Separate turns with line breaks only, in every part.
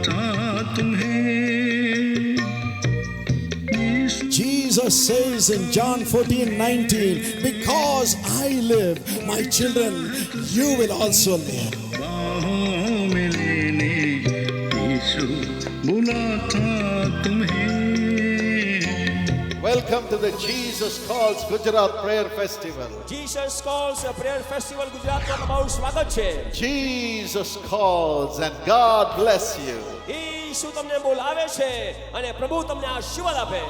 था तुम्हें।
Jesus says in John 14:19, because I live, my children, you will also live.
बाहों में लेने यीशु बुला था तुम्हें।
Welcome to the Jesus Calls Gujarat Prayer Festival.
Jesus Calls Prayer Festival ગુજરાતમાં તમારું સ્વાગત છે.
Jesus calls and God bless you.
ઈસુ તમને બોલાવે છે અને પ્રભુ તમને આશીર્વાદ આપે.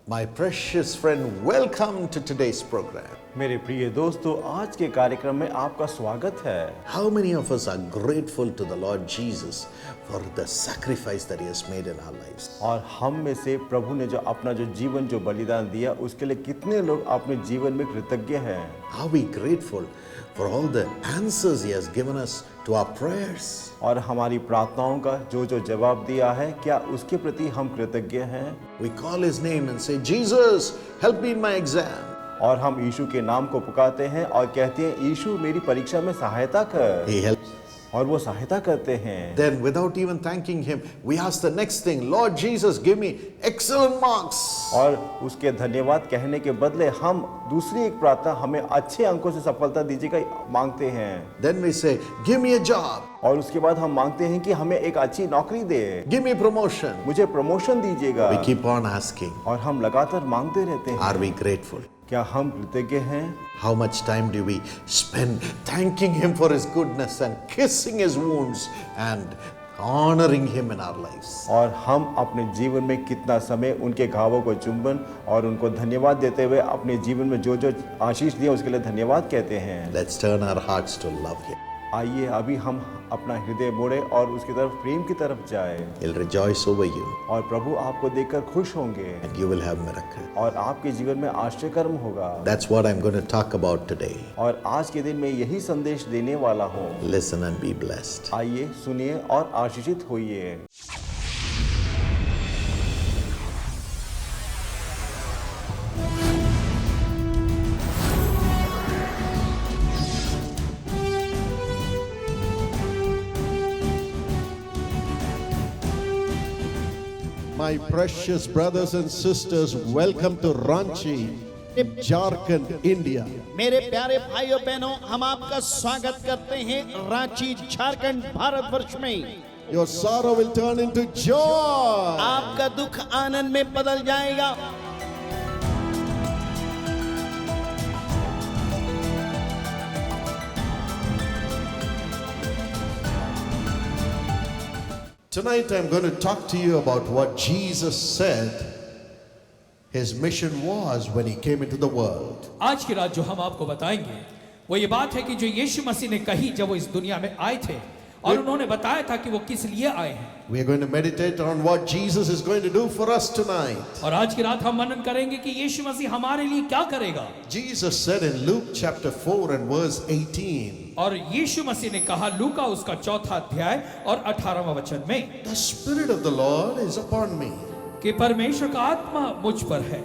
My precious friend, welcome to today's program.
मेरे प्रिय दोस्तों, आज के कार्यक्रम में आपका स्वागत है.
How many of us are grateful to the Lord Jesus for the sacrifice that He has made in our lives?
और हम में से प्रभु ने जो अपना जो जीवन जो बलिदान दिया उसके लिए कितने लोग अपने जीवन में कृतज्ञ हैं?
Are we grateful for all the answers He has given us to our prayers?
और हमारी प्रार्थनाओं का जो जवाब दिया है, क्या उसके प्रति हम कृतज्ञ हैं?
We call His name and say, Jesus, help me in my exam.
और हम यीशु के नाम को पुकारते हैं और कहते हैं, यीशु मेरी परीक्षा में सहायता कर.
He helps.
और वो सहायता करते हैं.
Then without even thanking Him, we ask the next thing, Lord Jesus, give me excellent marks.
और उसके धन्यवाद कहने के बदले हम दूसरी एक प्रार्थना, हमें अच्छे अंकों से सफलता दीजिएगा, मांगते हैं.
Then we say, give me a job.
और उसके बाद हम मांगते हैं कि हमें एक अच्छी नौकरी दे.
Give me promotion.
मुझे प्रमोशन दीजिएगा.
We keep on asking.
और हम लगातार मांगते रहते हैं.
Are we grateful?
क्या हम कृतज्ञ हैं?
How much time do we spend thanking Him for His goodness and kissing His wounds and honoring Him in our lives?
और हम अपने जीवन में कितना समय उनके घावों को चुंबन और उनको धन्यवाद देते हुए अपने जीवन में जो आशीष दिया उसके लिए धन्यवाद कहते हैं.
Let's turn our hearts to love Him.
आइए अभी हम अपना हृदय मोड़े और उसकी तरफ, प्रेम की तरफ जाए.
He'll rejoice over you
और प्रभु आपको देखकर खुश होंगे
and you will have miracle.
और आपके जीवन में आश्चर्यकर्म होगा.
That's what I'm going to talk about today.
और आज के दिन में यही संदेश देने वाला हूँ.
Listen and be blessed.
आइए सुनिए और आशीषित होइए.
My precious brothers and sisters, welcome to Ranchi, Jharkhand, India.
मेरे प्यारे भाइयों बहनों, हम आपका स्वागत करते हैं रांची झारखंड भारतवर्ष में.
Your sorrow will turn into joy.
आपका दुख आनंद में बदल जाएगा.
Tonight I'm going to talk to you about what Jesus said His mission was when He came into the world.
आज की रात जो हम आपको बताएंगे वो ये बात है कि जो यीशु मसीह ने कही जब वो इस दुनिया में आए थे और उन्होंने बताया था कि वो किस लिए आए हैं.
We are going to meditate on what Jesus is going to do for us tonight.
और आज की रात हम मनन करेंगे कि यीशु मसीह हमारे लिए क्या करेगा.
Jesus said in Luke chapter 4 and verse 18.
और यीशु मसीह ने कहा लूका उसका 4 अध्याय और 18वां वचन में,
The Spirit of the Lord is upon me.
कि परमेश्वर का आत्मा मुझ पर है.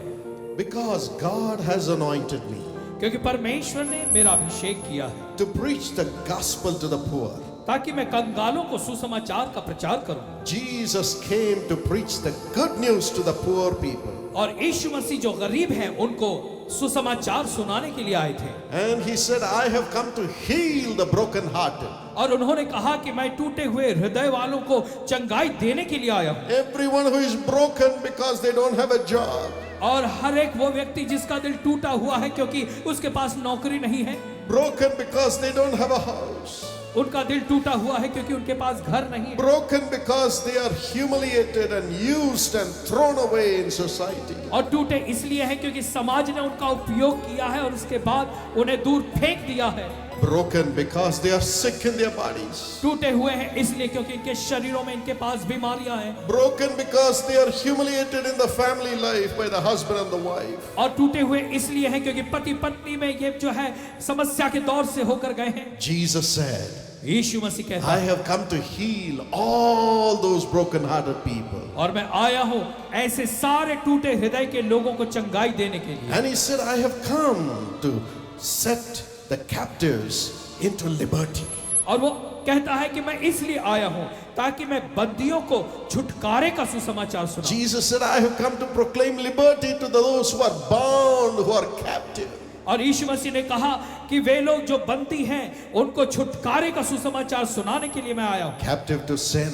Because God has anointed me.
क्योंकि परमेश्वर ने मेरा अभिषेक किया है.
To preach the gospel to the poor.
ताकि मैं कंगालों को सुसमाचार का प्रचार करूं.
Jesus came to preach the good news to the poor people.
और यीशु मसीह जो गरीब हैं उनको सुसमाचार सुनाने के लिए आए थे.
And He said, I have come to heal the brokenhearted.
और उन्होंने कहा कि मैं टूटे हुए हृदय वालों को चंगाई देने के लिए आया हूं.
Everyone who is broken because they don't have a job.
और हर एक वो व्यक्ति जिसका दिल टूटा हुआ है क्योंकि उसके पास नौकरी नहीं है.
Broken because they don't have a house.
उनका दिल टूटा हुआ है क्योंकि उनके पास घर नहीं है.
Broken because they are humiliated and used and thrown away in society.
और टूटे इसलिए है क्योंकि समाज ने उनका उपयोग किया है और उसके बाद उन्हें दूर फेंक दिया है.
Broken because they are sick in their bodies.
टूटे हुए हैं इसलिए क्योंकि इनके शरीरों में इनके पास बीमारियां हैं.
Broken because they are humiliated in the family life by the husband and the wife.
और टूटे हुए इसलिए हैं क्योंकि पति पत्नी में ये जो है समस्या के दौर से होकर गए हैं.
Jesus said,
यीशु मसीह कहता
I
है,
have come to heal all those broken-hearted people.
और मैं आया हूँ ऐसे सारे टूटे हृदय के लोगों को चंगाई देने के लिए।
And he said, I have come to set the captives into liberty.
और वो कहता है कि मैं इसलिए आया हूँ ताकि मैं बंदियों को छुटकारे का सुसमाचार सुनाऊं।
Jesus said, I have come to proclaim liberty to those who are bound, who are captive.
और यीशु मसीह ने कहा कि वे लोग जो बंदी हैं उनको छुटकारे का सुसमाचार सुनाने के लिए मैं आया हूँ।
Captive to sin,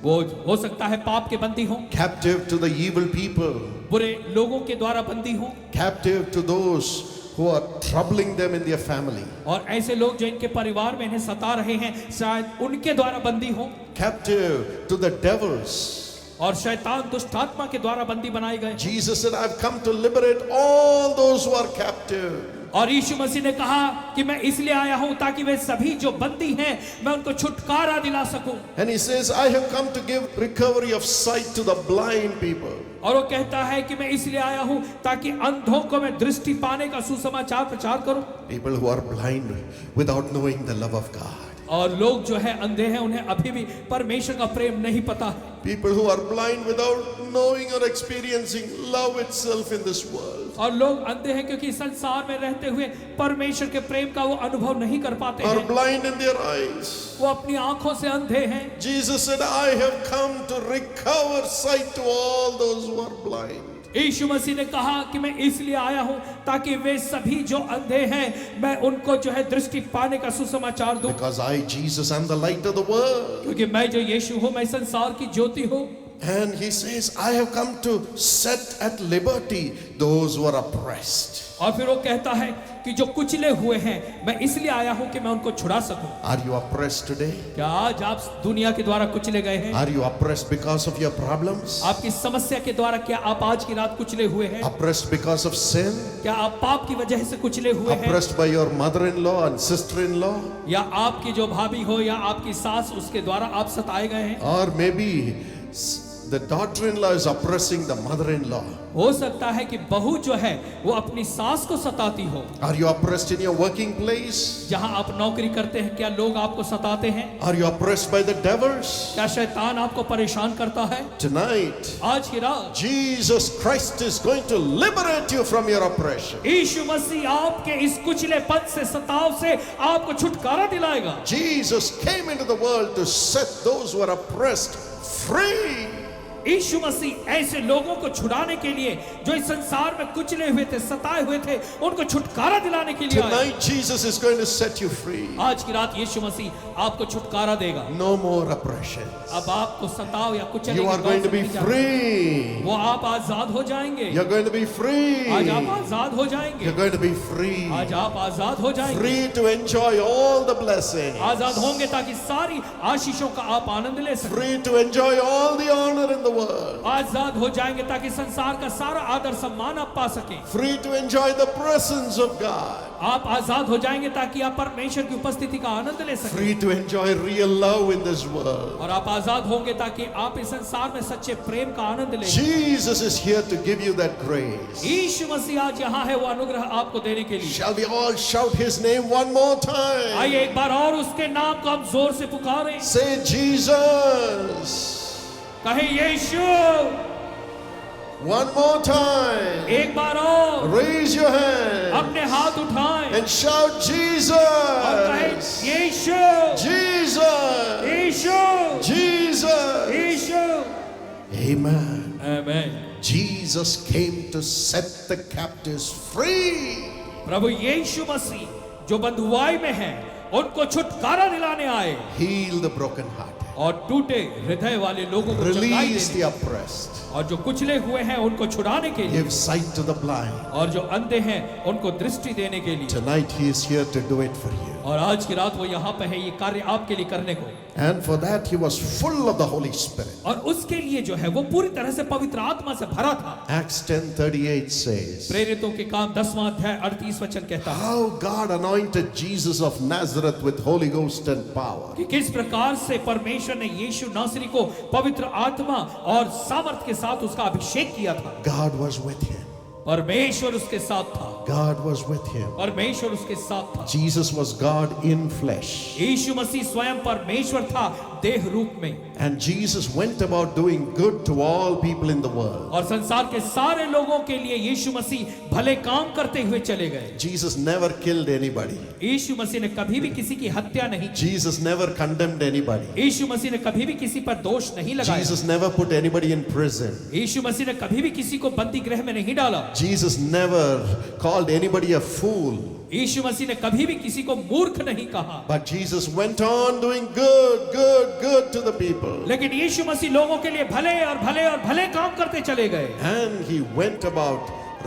वो हो सकता है पाप के बंदी हो,
captive to the evil people,
बुरे लोगों के द्वारा बंदी हो,
captive to those who are troubling them in their family,
और ऐसे लोग जो इनके परिवार में इन्हें सता रहे हैं शायद उनके द्वारा बंदी हो,
captive to the devils.
और शैतान दुष्ट आत्मा के द्वारा बंदी बनाए गए।
Jesus said, I've come to liberate all those who are captive.
और यीशु मसीह ने कहा कि मैं इसलिए आया हूं ताकि वे सभी जो बंदी हैं मैं उनको छुटकारा दिला सकूं।
And he says, I have come to give recovery of sight to the blind people.
और वो कहता है कि मैं इसलिए आया हूं ताकि अंधों को मैं दृष्टि पाने का सुसमाचार प्रचार करूं।
People who are blind without knowing the love of God.
और लोग जो है अंधे हैं उन्हें अभी भी परमेश्वर का प्रेम नहीं पता।
People who are blind without knowing or experiencing love itself in this world.
और लोग अंधे हैं क्योंकि संसार में रहते हुए परमेश्वर के प्रेम का वो अनुभव नहीं कर पाते
Are
हैं।
blind in their eyes.
वो अपनी आंखों से अंधे हैं।
Jesus said, I have come to recover sight to all those who are blind.
यीशु मसीह ने कहा कि मैं इसलिए आया हूं ताकि वे सभी जो अंधे हैं मैं उनको जो है दृष्टि पाने का सुसमाचार दूं।
Because I, Jesus, am the light of the world.
क्योंकि मैं जो यीशु हूं मैं संसार की ज्योति हूं।
And he says, I have come to set at liberty those who are oppressed.
और फिर वो कहता है कि जो कुचले हुए हैं मैं इसलिए आया हूं कि मैं उनको छुड़ा सकूं।
Are you oppressed today?
क्या आज आप दुनिया के द्वारा कुचले गए हैं?
Are you oppressed because of your problems?
आपकी समस्या के द्वारा क्या आप आज की रात कुचले हुए हैं?
Oppressed because of sin?
क्या आप पाप की वजह से कुचले हुए हैं?
Oppressed by your mother-in-law and sister-in-law?
या आपकी जो भाभी हो या आपकी सास उसके द्वारा आप सताए गए हैं?
Or maybe the daughter-in-law is oppressing the mother-in-law.
हो सकता है कि बहू जो है वो अपनी सास को सताती हो।
Are you oppressed in your working place?
जहां आप नौकरी करते हैं क्या लोग आपको सताते हैं?
Are you oppressed by the devils?
क्या शैतान आपको परेशान करता है?
Tonight,
आज की रात
Jesus Christ is going to liberate you from your oppression.
यीशु मसीह आपके इस कुचलेपन से सताव से आपको छुटकारा दिलाएगा।
Jesus came into the world to set those who are oppressed free.
यीशु मसीह ऐसे लोगों को छुड़ाने के लिए जो इस संसार में कुचले हुए थे, सताए हुए थे, उनको छुटकारा दिलाने के लिए आए।
Tonight, Jesus is going to set you free.
आज की रात यीशु मसीह आपको छुटकारा देगा।
No more oppression.
अब आपको सताव या कुचलने
You
की
are going to be
बात नहीं जानी।
free.
वो आप आजाद हो जाएंगे।
You're going to be free.
आज आप आजाद हो जाएंगे।
You're going to be free.
आज आप आजाद हो जाएंगे।
Free to enjoy all the blessings.
आजाद होंगे ताकि सारी आशीषों का आप आनंद ले सकें।
Free to enjoy all the honor in the world.
आजाद हो जाएंगे ताकि संसार का सारा आदर सम्मान आप पा सकें।
Free to enjoy the presence of God.
आप आजाद हो जाएंगे ताकि आप परमेश्वर की उपस्थिति का आनंद ले सकें।
Free to enjoy real love in this world.
और आप आजाद होंगे ताकि आप इस संसार में सच्चे प्रेम का आनंद लें।
Jesus is here to give you that grace.
यीशु मसीह आज यहाँ है वो अनुग्रह आपको देने के लिए।
Shall we all shout his name one more time?
आइए एक बार और उसके नाम को हम जोर से पुकारें।
Say Jesus.
कहे यीशु।
One more time.
एक बार और
Raise your hand
अपने हाथ उठाएं
and shout
और कहे
Jesus.
यीशु
Jesus.
यीशु
Jesus.
यीशु।
Amen.
आमीन।
Jesus came to set the captives free.
प्रभु यीशु मसीह जो बंधुआई में है उनको छुटकारा दिलाने आए
Heal the brokenhearted.
और टूटे हृदय वाले लोगों को चंगाई
Release
देने
the oppressed.
और जो कुचले हुए हैं उनको छुड़ाने के लिए
Give sight to the blind.
और जो अंधे हैं उनको दृष्टि देने के लिए।
Tonight he is here to do it for you.
और आज की रात वो यहाँ पे है ये कार्य आपके लिए करने को।
And for that he was full of the Holy Spirit.
और उसके लिए जो है वो पूरी तरह से पवित्र आत्मा से भरा था।
Acts 10:38 says,
प्रेरितों के काम 10वां अध्याय 38 वचन कहता है
how God anointed Jesus of Nazareth with Holy Ghost and power.
कि किस प्रकार से परमेश्वर ने यीशु नासरी को पवित्र आत्मा और सामर्थ के साथ उसका अभिषेक किया था।
God was with him.
परमेश्वर उसके साथ था।
God was with him.
परमेश्वर उसके साथ था।
Jesus was God in flesh.
यीशु मसीह स्वयं परमेश्वर था देह रूप में।
And Jesus went about doing good to all people in the world.
और संसार के सारे लोगों के लिए यीशु मसीह भले काम करते हुए चले गए।
Jesus never killed anybody.
यीशु मसीह ने कभी भी किसी की हत्या नहीं की।
Jesus never condemned anybody.
यीशु मसीह ने कभी भी किसी पर दोष नहीं लगाया।
Jesus never put anybody in prison.
यीशु मसीह ने कभी भी किसी को बंदी गृह में नहीं डाला।
Jesus never called anybody a fool.
यीशु मसीह ने कभी भी किसी को मूर्ख नहीं कहा।
But Jesus went on doing good to the people.
लेकिन यीशु मसीह लोगों के लिए भले और भले और भले काम करते चले गए।
And he went about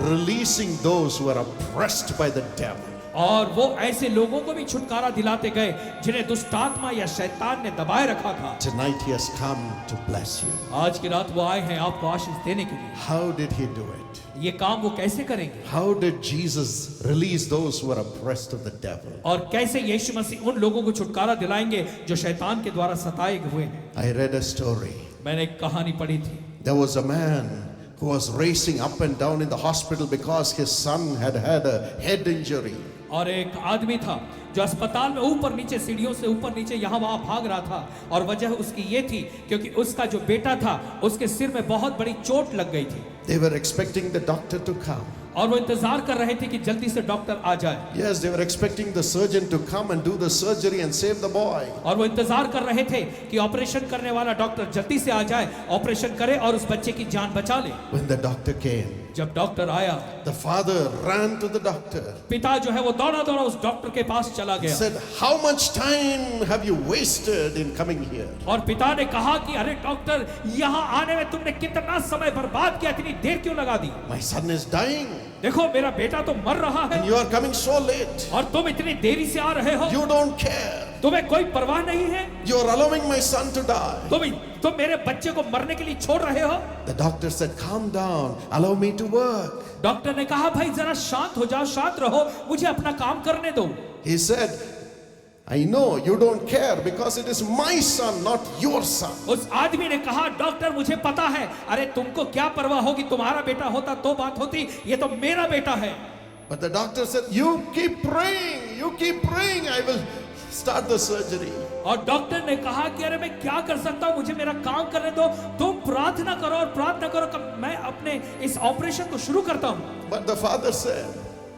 releasing those who are oppressed by the devil.
और वो ऐसे लोगों को भी छुटकारा दिलाते गए जिन्हें दुष्ट आत्मा या शैतान ने दबाए रखा था।
Tonight he has come to bless you.
आज की रात वो आए हैं आपको आशीष देने के लिए।
How did he do it?
ये काम वो कैसे करेंगे?
How did Jesus release those who are oppressed of the devil?
और कैसे यीशु मसीह उन लोगों को छुटकारा दिलाएंगे जो शैतान के द्वारा सताए हुए हैं?
I read a story.
मैंने एक कहानी पढ़ी थी।
There was a man who was racing up and down in the hospital because his son had had a head injury.
और एक आदमी था जो अस्पताल में ऊपर नीचे सीढ़ियों से ऊपर नीचे यहाँ वहाँ भाग रहा था और वजह उसकी ये थी क्योंकि उसका जो बेटा था उसके सिर में बहुत बड़ी चोट लग गई थी।
They were expecting the doctor to come.
और वो इंतजार कर रहे थे कि जल्दी से डॉक्टर आ जाए।
Yes, they were expecting the surgeon to come and do the surgery and save the boy.
और वो इंतजार कर रहे थे कि ऑपरेशन करने वाला डॉक्टर जल्दी से आ जाए, ऑपरेशन करे और उस बच्चे की जान बचा ले।
When the doctor came,
जब डॉक्टर आया,
the father ran to the doctor.
पिता जो है वो दौड़ा दौड़ा उस डॉक्टर के पास चला
He
गया।
said, "How much time have you wasted in coming here?"
और पिता ने कहा कि अरे डॉक्टर, यहाँ आने में तुमने कितना समय बर्बाद किया, इतनी देर क्यों लगा दी?
My son is dying
देखो मेरा बेटा तो मर रहा है
and you are coming so late.
और तुम इतनी देरी से आ रहे हो।
You don't care.
तुम्हें कोई परवाह नहीं है।
You are allowing my son to die.
तुम मेरे बच्चे को मरने के लिए छोड़ रहे हो।
The doctor said, "Calm down. Allow me to work."
Doctor ने कहा भाई जरा शांत हो जाओ, शांत रहो, मुझे अपना काम करने दो।
He said, "I know you don't care because it is my son, not your son."
उस आदमी ने कहा डॉक्टर मुझे पता है, अरे तुमको क्या परवाह होगी, तुम्हारा बेटा होता तो बात होती, ये तो मेरा बेटा है।
But the doctor said, "You keep praying, I will start the surgery."
और डॉक्टर ने कहा कि अरे मैं क्या कर सकता हूँ, मुझे मेरा काम करने दो, तुम प्रार्थना करो और प्रार्थना करो कि मैं अपने इस ऑपरेशन को शुरू करता हूँ।
But the father said,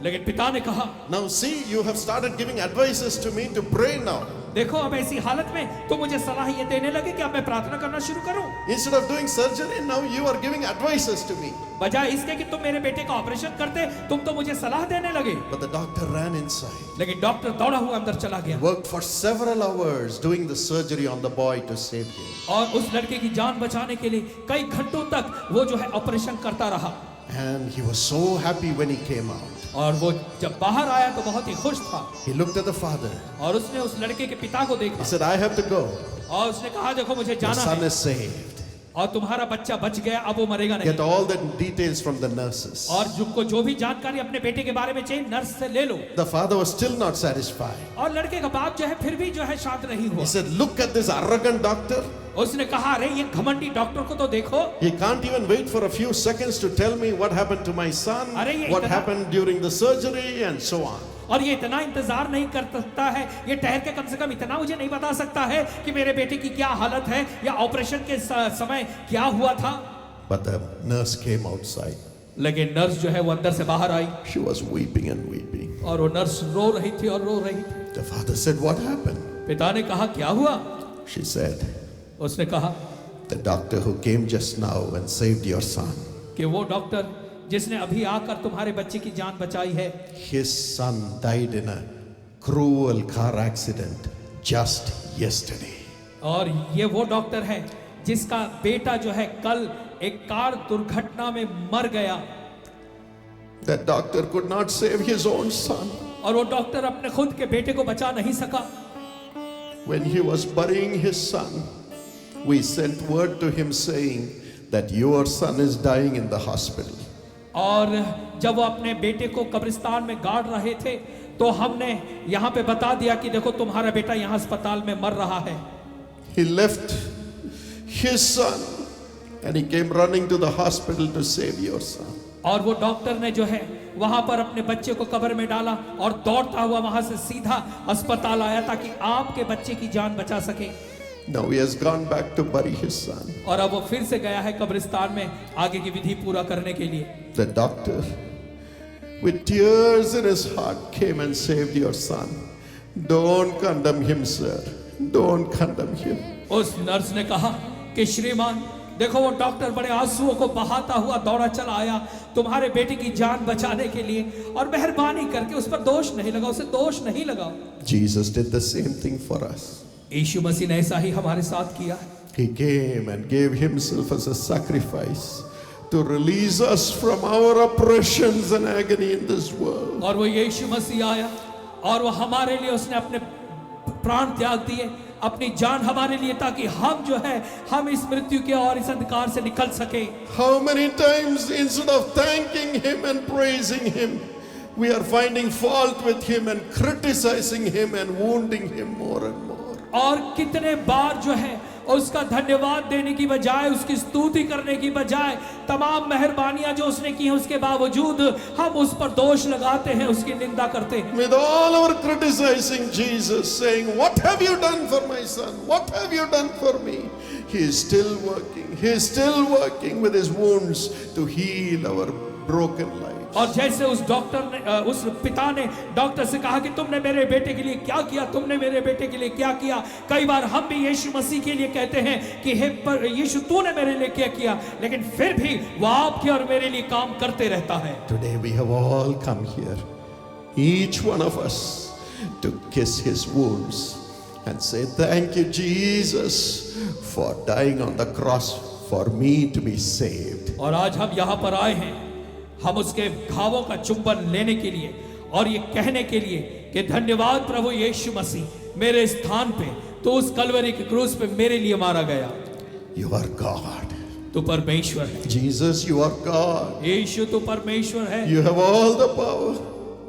लेकिन पिता ने कहा
"Now see, you have started giving advices to me to pray now.
देखो अब ऐसी हालत में तुम मुझे सलाह ये देने लगे कि अब मैं प्रार्थना करना शुरू करूं।
Instead of doing surgery, now you are giving advices to me."
बजाय इसके कि तुम मेरे बेटे का ऑपरेशन करते, तुम तो मुझे सलाह देने लगे।
But the doctor ran inside.
लेकिन डॉक्टर दौड़ा हुआ अंदर चला गया
Worked for several hours doing the surgery on the boy to save him.
और उस लड़के की जान बचाने के लिए कई घंटों तक वो जो है ऑपरेशन करता रहा।
And he was so happy when he came out.
और वो जब बाहर आया तो बहुत ही खुश था
He looked at the father.
और उसने उस लड़के के पिता को
He
देखा
said, "I have to go.
और उसने कहा देखो मुझे
Your
जाना
son
है
is saved."
और तुम्हारा बच्चा बच गया, अब वो मरेगा
Get
नहीं।
all the details from the nurses.
और जिनको जो भी जानकारी अपने बेटे के बारे में चाहिए नर्स से ले लो।
The father was still not satisfied.
और लड़के का बाप जो है फिर भी जो है शांत नहीं हुआ।
He said, "Look at this arrogant doctor.
उसने कहा अरे ये घमंडी डॉक्टर को तो देखो,
He can't even wait for a few seconds to tell me what happened to my son,
अरे ये
what
इतना-
happened during the surgery, and so on."
और ये इतना इंतजार नहीं कर सकता है, ये ठहर के कम से कम इतना मुझे नहीं बता सकता है कि मेरे बेटे की क्या हालत है या ऑपरेशन के समय क्या हुआ था।
But the nurse came outside.
लेकिन नर्स जो है वो अंदर से बाहर आई
She was weeping and weeping.
और वो नर्स रो रही थी और रो रही थी।
The father said, "What happened?"
पिता ने कहा क्या हुआ?
She said,
उसने कहा
"The doctor who came just now and saved your son,
कि वो डॉक्टर जिसने अभी आकर तुम्हारे बच्चे की जान बचाई है,
his son died in a cruel car accident just yesterday."
और ये वो डॉक्टर है जिसका बेटा जो है कल एक कार दुर्घटना में मर गया।
That doctor could not save his own son.
और वो डॉक्टर अपने खुद के बेटे को बचा नहीं सका।
When he was burying his son, we sent word to him saying that your son is dying in the hospital.
और जब वो अपने बेटे को कब्रिस्तान में गाड़ रहे थे तो हमने यहाँ पे बता दिया कि देखो तुम्हारा बेटा यहाँ अस्पताल में मर रहा है।
He left his son and he came running to the hospital to save your son.
और वो डॉक्टर ने जो है वहां पर अपने बच्चे को कब्र में डाला और दौड़ता हुआ वहां से सीधा अस्पताल आया ताकि आपके बच्चे की जान बचा सके।
Now he has gone back to bury his son.
और अब वो फिर से गया है कब्रिस्तान में आगे की विधि पूरा करने के लिए।
The doctor, with tears in his heart, came and saved your son. Don't condemn him, sir. Don't condemn him.
उस नर्स ने कहा कि श्रीमान देखो, वो डॉक्टर बड़े आंसुओं को बहाता हुआ दौड़ा चला आया तुम्हारे बेटे की जान बचाने के लिए, और मेहरबानी करके उस पर दोष नहीं लगाओ, उसे दोष नहीं लगाओ।
Jesus did the same thing for us.
यीशु मसीह ने ऐसा ही हमारे साथ किया है।
He came and gave himself as a sacrifice to release us from our oppressions and agony in this world.
और वो यीशु मसीह आया और वो हमारे लिए उसने अपने प्राण त्याग दिए, अपनी जान हमारे लिए, ताकि हम जो है हम इस मृत्यु के और इस अंधकार से निकल सके।
How many times instead of thanking him and praising him, we are finding fault with him and criticizing him and wounding him more and more.
और कितने बार जो है उसका धन्यवाद देने की बजाय, उसकी स्तुति करने की बजाय, तमाम मेहरबानियां जो उसने की हैं उसके बावजूद हम उस पर दोष लगाते हैं, उसकी निंदा करते हैं।
With all our criticizing Jesus, saying, "What have you done for my son? What have you done for me?" He is still working. He is still working with his wounds to heal our broken lives.
और जैसे उस doctor ने उस पिता ने doctor से कहा कि तुमने मेरे बेटे के लिए क्या किया, तुमने मेरे बेटे के लिए क्या किया, कई बार हम भी यीशु मसीह के लिए कहते हैं कि हे पर यीशु तूने मेरे लिए क्या किया, लेकिन फिर भी वो आपके और मेरे लिए काम करते रहता है।
Today we have all come here, each one of us, to kiss his wounds and say, "Thank you, Jesus, for dying on the cross for me to be saved."
और आज हम यहाँ पर आए हैं, हम उसके घावों का चुंबन लेने के लिए और ये कहने के लिए कि धन्यवाद प्रभु यीशु मसीह, मेरे स्थान पे तो उस कलवरी के क्रूस पे मेरे लिए मारा गया।
You are God.
तू परमेश्वर है।
Jesus, you are God.
यीशु तू परमेश्वर है।
You have all the power,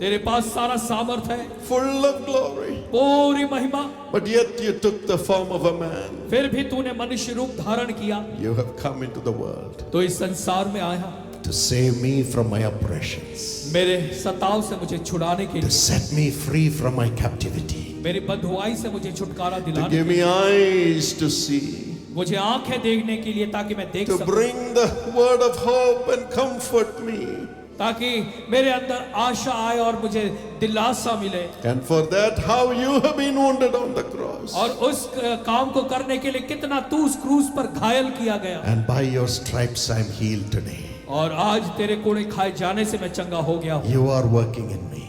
तेरे पास सारा सामर्थ है,
full of glory.
पूरी महिमा,
But yet you took the form of a man.
फिर भी तूने मनुष्य रूप धारण किया,
You have come into the world
तो इस संसार में आया
to save me from my oppressions,
मेरे सताव से मुझे छुड़ाने के
to
लिए,
set me free from my captivity,
मेरी बंधुआई से मुझे छुटकारा
to
दिलाने
give
के
me
लिए,
eyes to see,
मुझे आंखें देखने के लिए ताकि मैं देख
to
सकूं,
bring the word of hope and comfort me.
ताकि मेरे अंदर आशा आए और मुझे दिलासा मिले।
And for that, how you have been wounded on the cross.
और उस काम को करने के लिए कितना तू उस क्रूस पर घायल किया गया,
And by your stripes I am healed today.
और आज तेरे कोड़े खाए जाने से मैं चंगा हो गया हूँ।
You are working in me.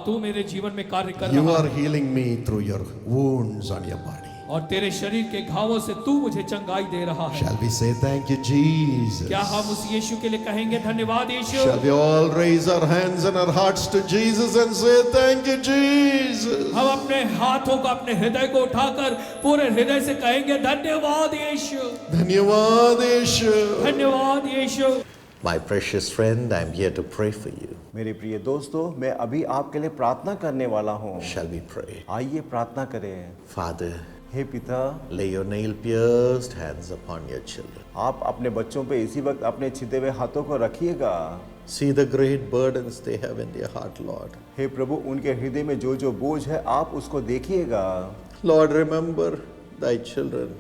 तू मेरे जीवन में कार्य कर
You
रहा
are
है
healing me through your wounds on your body.
और तेरे शरीर के घावों से तू मुझे चंगाई दे रहा है।
Shall we say thank you, Jesus?
क्या हम उस यीशु के लिए कहेंगे धन्यवाद यीशु?
Shall we all raise our hands and our hearts to Jesus and say thank you, Jesus?
हम अपने हाथों को अपने हृदय को उठाकर पूरे हृदय से कहेंगे धन्यवाद यीशु,
धन्यवाद यीशु.
धन्यवाद यीशु।
My precious friend, I'm here to pray for you.
मेरे प्रिय दोस्तों, मैं अभी आपके लिए प्रार्थना करने वाला हूँ।
Shall we pray?
आइए प्रार्थना करें।
Father,
हे पिता,
lay your nail-pierced hands upon your children.
आप अपने बच्चों पे इसी वक्त अपने छिदे हुए हाथों को रखिएगा।
See the great burdens they have in their heart, Lord.
हे प्रभु, उनके हृदय में जो जो बोझ है आप उसको देखिएगा।
Lord, remember thy children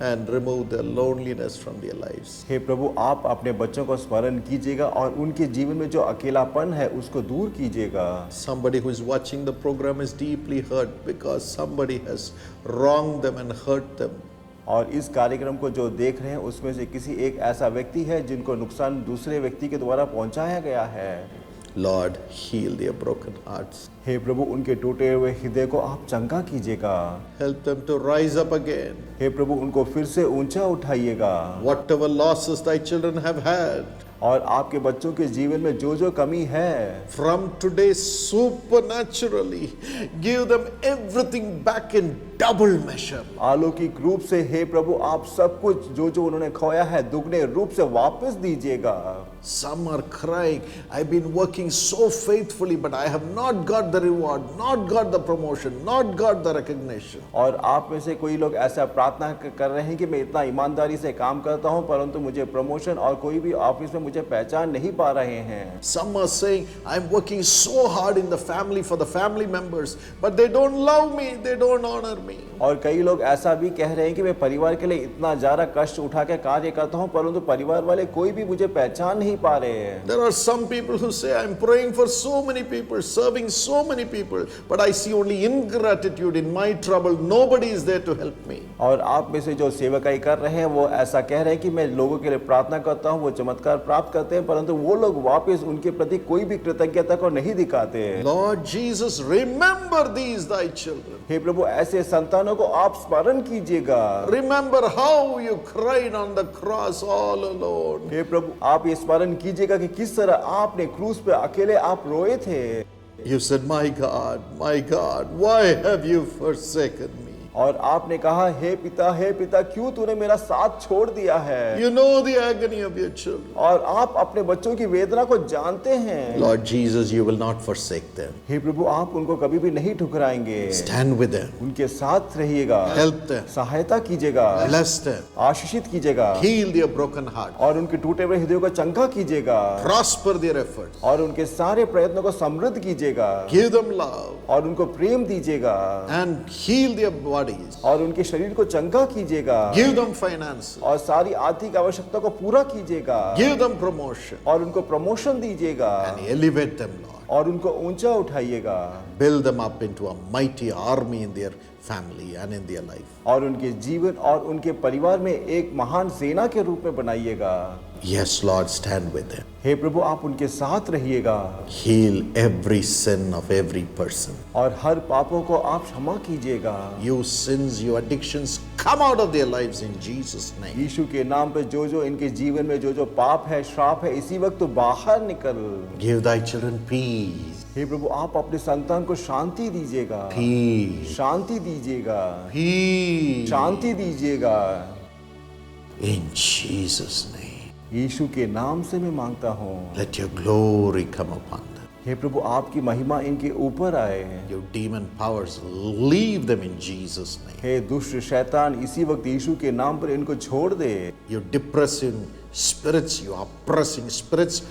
and remove the loneliness from their lives.
हे प्रभु, आप अपने बच्चों को स्मरण कीजिएगा और उनके जीवन में जो अकेलापन है उसको दूर कीजिएगा।
Somebody who is watching the program is deeply hurt because somebody has wronged them and hurt them.
और इस कार्यक्रम को जो देख रहे हैं उसमें से किसी एक ऐसा व्यक्ति है जिनको नुकसान दूसरे व्यक्ति के द्वारा पहुंचाया गया है।
Lord, heal their broken hearts.
हे प्रभु, उनके टूटे हुए हृदय को आप चंगा कीजिएगा।
Help them to rise up again.
हे प्रभु, उनको फिर से ऊंचा उठाइएगा।
Whatever losses thy children have had,
और आपके बच्चों के जीवन में जो जो कमी है,
from today supernaturally give them everything back in double measure.
अलौकिक रूप से हे प्रभु आप सब कुछ जो जो उन्होंने खोया है दुगने रूप से वापस दीजिएगा।
Some are crying, I've been working so faithfully but I have not got the reward, not got the promotion, not got the recognition.
और आप में से कोई लोग ऐसा प्रार्थना कर रहे हैं कि मैं इतना ईमानदारी से काम करता हूं परंतु मुझे प्रमोशन और कोई भी ऑफिस में मुझे पहचान नहीं पा रहे हैं।
Some are saying, I'm working so hard in the family for the family members, but they don't love me, they don't honor me.
और कई लोग ऐसा भी कह रहे हैं कि मैं परिवार के लिए इतना ज़्यादा कष्ट उठा के कार्य करता हूँ, परंतु परिवार वाले कोई भी मुझे पहचान नहीं पा रहे हैं।
There are some people who say, I'm praying for so many people, serving so many people, but I see only ingratitude in my trouble. Nobody is there to help me.
और आप में से जो सेवकाई कर रहे हैं वो ऐसा कह रहे हैं कि मैं लोगों के लिए प्रार्थना करता हूँ, वो चमत्कार प्राप्त करते हैं, परंतु वो लोग वापस उनके प्रति कोई भी कृतज्ञता को नहीं दिखाते।
Lord Jesus, remember these thy children.
हे प्रभु, ऐसे संतानों को आप स्मरण कीजिएगा।
Remember how you cried on the cross all alone.
हे प्रभु, आप ये स्मरण कीजिएगा कि किस तरह आपने क्रूस पे अकेले आप रोए थे।
You said, my God, why have you forsaken me?
और आपने कहा, हे पिता, क्यों तूने मेरा साथ छोड़ दिया है?
You know the agony of your children.
और आप अपने बच्चों की वेदना को जानते हैं।
Lord Jesus, you will not forsake them.
हे प्रभु, आप उनको कभी भी नहीं ठुकराएंगे।
Stand with them.
उनके साथ रहिएगा।
Help them.
सहायता कीजिएगा।
Bless them.
आशीषित कीजिएगा।
Heal their broken heart.
और उनके टूटे हुए हृदयों को चंगा कीजिएगा।
Prosper their efforts.
और उनके सारे प्रयत्नों को समृद्ध कीजिएगा।
Give them love.
और उनको प्रेम दीजिएगा।
And heal their bodies.
और उनके शरीर को चंगा कीजिएगा।
Give them finances.
और सारी आर्थिक आवश्यकता को पूरा कीजिएगा।
Give them promotion.
और उनको प्रमोशन दीजिएगा।
And elevate them, Lord.
और उनको ऊंचा उठाइएगा।
Build them up into a mighty army in their family and in their life.
और उनके जीवन और उनके परिवार में एक महान सेना के रूप में बनाइएगा।
Yes, Lord, stand with them.
हे प्रभु, आप उनके साथ रहिएगा।
Heal every sin of every person.
और हर पापों को आप क्षमा कीजिएगा।
You sins, you addictions, come out of their lives in Jesus' name.
यीशु के नाम पे जो इनके जीवन में जो पाप है, श्राप है, इसी वक्त तो बाहर निकल।
Give thy children peace.
हे प्रभु, आप अपने संतान को शांति दीजिएगा।
Peace.
शांति दीजिएगा।
Peace.
शांति दीजिएगा।
In Jesus' name.
यीशु के नाम से मैं मांगता हूँ।
Let your glory come upon them.
हे प्रभु, आपकी महिमा इनके ऊपर आए।
Your demon powers, leave them in Jesus' name.
हे दुष्ट शैतान, इसी वक्त यीशु के नाम पर इनको छोड़ दे।
You depressing spirits, you oppressing spirits,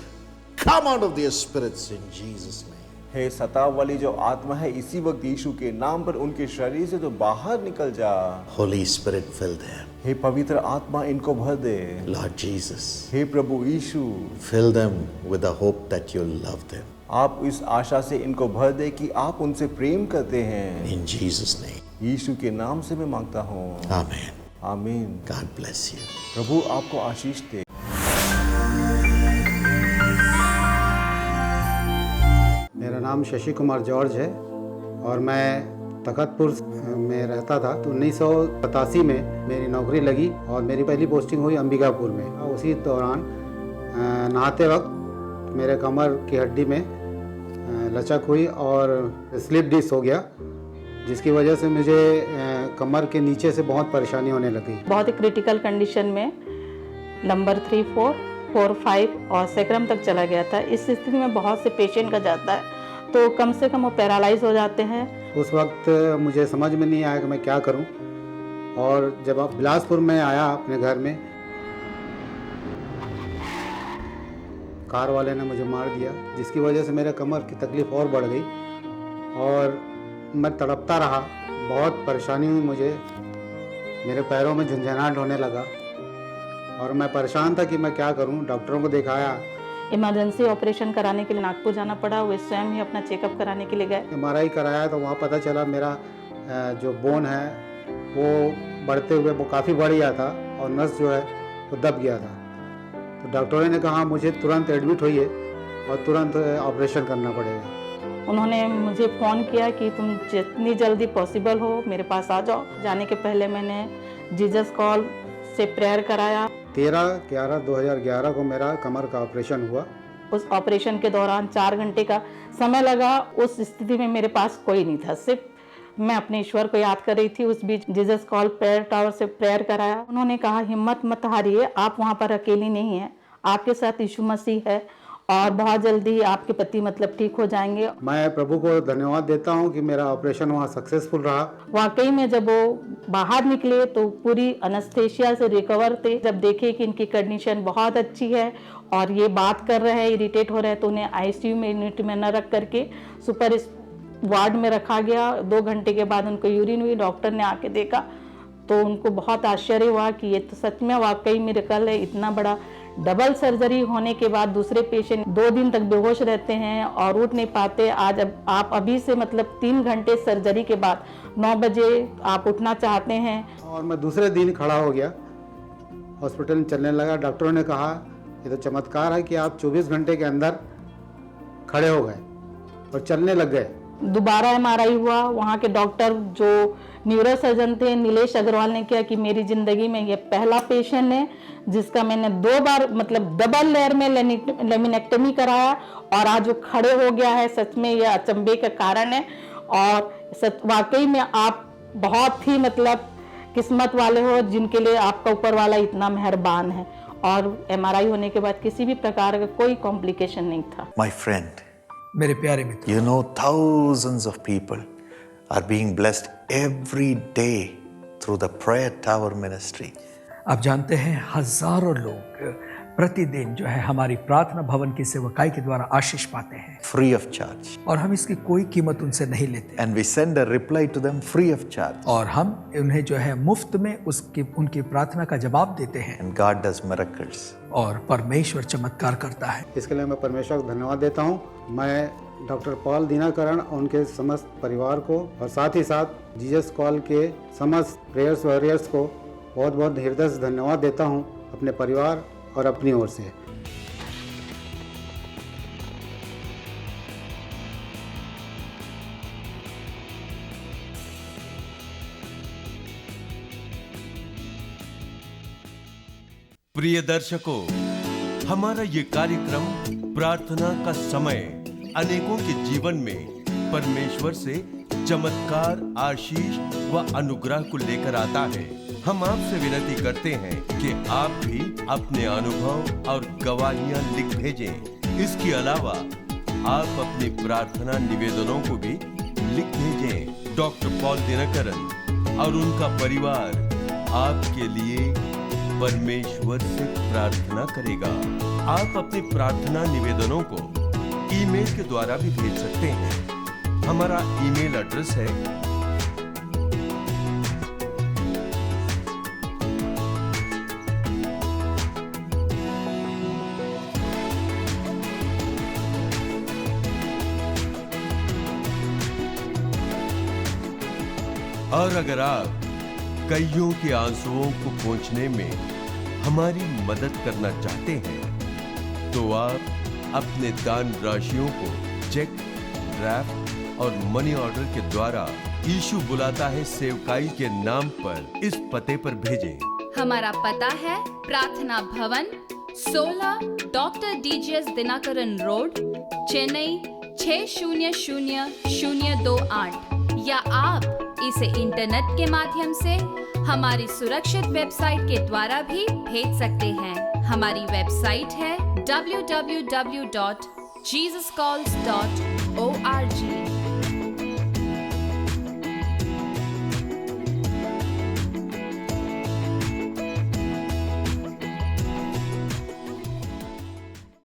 come out of their spirits in Jesus' name.
हे सताव वाली जो आत्मा है, इसी वक्त यीशु के नाम पर उनके शरीर से तो बाहर निकल जा।
Holy Spirit, fill them.
हे पवित्र आत्मा, इनको भर दे।
Lord Jesus,
hey Prabhu Yeshu,
fill them with the hope that you love them.
आप इस आशा से इनको भर दे कि आप उनसे प्रेम करते हैं।
In Jesus' name.
यीशु के नाम से मैं मांगता हूँ।
Amen.
आमीन।
God bless you.
प्रभु आपको आशीष दे।
मेरा नाम शशि कुमार जॉर्ज है और मैं तखतपुर में रहता था। तो 1987 में मेरी नौकरी लगी और मेरी पहली पोस्टिंग हुई अंबिकापुर में। उसी दौरान नहाते वक्त मेरे कमर की हड्डी में लचक हुई और स्लिप डिस्क हो गया, जिसकी वजह से मुझे कमर के नीचे से बहुत परेशानी होने लगी।
बहुत ही क्रिटिकल कंडीशन में नंबर 3, 4, 5 और सैक्रम तक चला गया था। इस स्थिति में बहुत से पेशेंट का जाता है तो कम से कम वो पैरालाइज हो जाते हैं।
उस वक्त मुझे समझ में नहीं आया कि मैं क्या करूं, और जब आप बिलासपुर में आया अपने घर में, कार वाले ने मुझे मार दिया, जिसकी वजह से मेरे कमर की तकलीफ़ और बढ़ गई और मैं तड़पता रहा। बहुत परेशानी हुई मुझे, मेरे पैरों में झंझनाहट होने लगा और मैं परेशान था कि मैं क्या करूं। डॉक्टरों को दिखाया,
इमरजेंसी ऑपरेशन कराने के लिए नागपुर जाना पड़ा। वे स्वयं ही अपना चेकअप कराने के लिए गए।
MRI कराया तो वहाँ पता चला मेरा जो बोन है वो बढ़ते हुए वो काफ़ी बढ़ गया था और नस जो है वो दब गया था। तो डॉक्टरों ने कहा मुझे तुरंत एडमिट होइए और तुरंत ऑपरेशन करना पड़ेगा।
उन्होंने मुझे फ़ोन किया कि तुम जितनी जल्दी पॉसिबल हो मेरे पास आ जाओ। जाने के पहले मैंने जीसस कॉल से प्रेयर कराया।
13/11/2011 को मेरा कमर का ऑपरेशन हुआ।
उस ऑपरेशन के दौरान 4 घंटे का समय लगा। उस स्थिति में मेरे पास कोई नहीं था, सिर्फ मैं अपने ईश्वर को याद कर रही थी। उस बीच जीसस कॉल प्रेयर टावर से प्रेयर कराया। उन्होंने कहा हिम्मत मत हारिए, आप वहाँ पर अकेली नहीं हैं, आपके साथ यीशु मसीह है और बहुत जल्दी आपके पति मतलब ठीक हो जाएंगे।
मैं प्रभु को धन्यवाद देता हूँ कि मेरा ऑपरेशन वहाँ सक्सेसफुल रहा।
वाकई में जब वो बाहर निकले तो पूरी एनेस्थीसिया से रिकवर थे। जब देखे कि इनकी कंडीशन बहुत अच्छी है और ये बात कर रहे हैं, इरिटेट हो रहे हैं, तो उन्हें आईसीयू में यूनिट में न रख करके सुपर वार्ड में रखा गया। 2 घंटे के बाद उनको यूरिन हुई, डॉक्टर ने आके देखा तो उनको बहुत आश्चर्य हुआ कि ये तो सच में वाकई मिरेकल है। इतना बड़ा डबल सर्जरी होने के बाद दूसरे पेशेंट 2 दिन तक बेहोश रहते हैं और उठ नहीं पाते। आज अब आप अभी से मतलब 3 घंटे सर्जरी के बाद 9 बजे आप उठना चाहते हैं।
और मैं दूसरे दिन खड़ा हो गया, हॉस्पिटल में चलने लगा। डॉक्टरों ने कहा ये तो चमत्कार है कि आप 24 घंटे के अंदर खड़े हो गए और चलने लग गए।
दोबारा एमआरआई हुआ। वहाँ के डॉक्टर जो न्यूरोसर्जन थे नीलेश अग्रवाल ने किया कि मेरी जिंदगी में ये पहला पेशेंट है जिसका मैंने 2 बार मतलब डबल लेयर में लेमिनेक्टमी कराया और आज वो खड़े हो गया है। सच में यह अचंभे का कारण है और वाकई में आप बहुत ही मतलब किस्मत वाले हो जिनके लिए आपका ऊपर वाला इतना मेहरबान है। और एमआरआई होने के बाद किसी भी प्रकार का कोई कॉम्प्लिकेशन नहीं था।
My friend,
मेरे प्यारे मित्र,
you know thousands of people are being blessed every day through the prayer tower ministry.
आप जानते हैं हजारों लोग प्रतिदिन जो है हमारी प्रार्थना भवन की सेवकाई के द्वारा आशीष पाते हैं
Free of charge.
और हम इसकी कोई कीमत उनसे नहीं लेते
And we send a reply to them free of charge.
और हम उन्हें जो है मुफ्त में उनकी प्रार्थना का जवाब देते हैं।
And God does miracles.
और परमेश्वर चमत्कार करता है।
इसके लिए मैं परमेश्वर को धन्यवाद देता हूँ। मैं डॉक्टर पॉल दिनाकरण और उनके समस्त परिवार को और साथ ही साथ जीसस कॉल के समस्त प्रेयर्स वॉरियर्स को बहुत बहुत हृदय से धन्यवाद देता हूँ अपने परिवार और अपनी ओर से।
प्रिय दर्शकों, हमारा ये कार्यक्रम प्रार्थना का समय अनेकों के जीवन में परमेश्वर से चमत्कार, आशीष व अनुग्रह को लेकर आता है। हम आपसे विनती करते हैं कि आप भी अपने अनुभव और गवाहियां लिख भेजें। इसके अलावा आप अपनी प्रार्थना निवेदनों को भी लिख भेजें। डॉक्टर पॉल दिनकरन और उनका परिवार आपके लिए परमेश्वर से प्रार्थना करेगा। आप अपने प्रार्थना निवेदनों को ईमेल के द्वारा भी भेज सकते हैं। हमारा ईमेल एड्रेस है और अगर आप कईयों के आंसुओं को पोंछने में हमारी मदद करना चाहते हैं तो आप अपने दान राशियों को चेक, ड्राफ्ट और मनी ऑर्डर के द्वारा यीशु बुलाता है सेवकाई के नाम पर इस पते पर भेजें।
हमारा पता है प्रार्थना भवन 16 doctor DGS Dinakaran road, Chennai 600028 या आप इसे इंटरनेट के माध्यम से हमारी सुरक्षित वेबसाइट के द्वारा भी भेज सकते हैं। हमारी वेबसाइट है www.jesuscalls.org।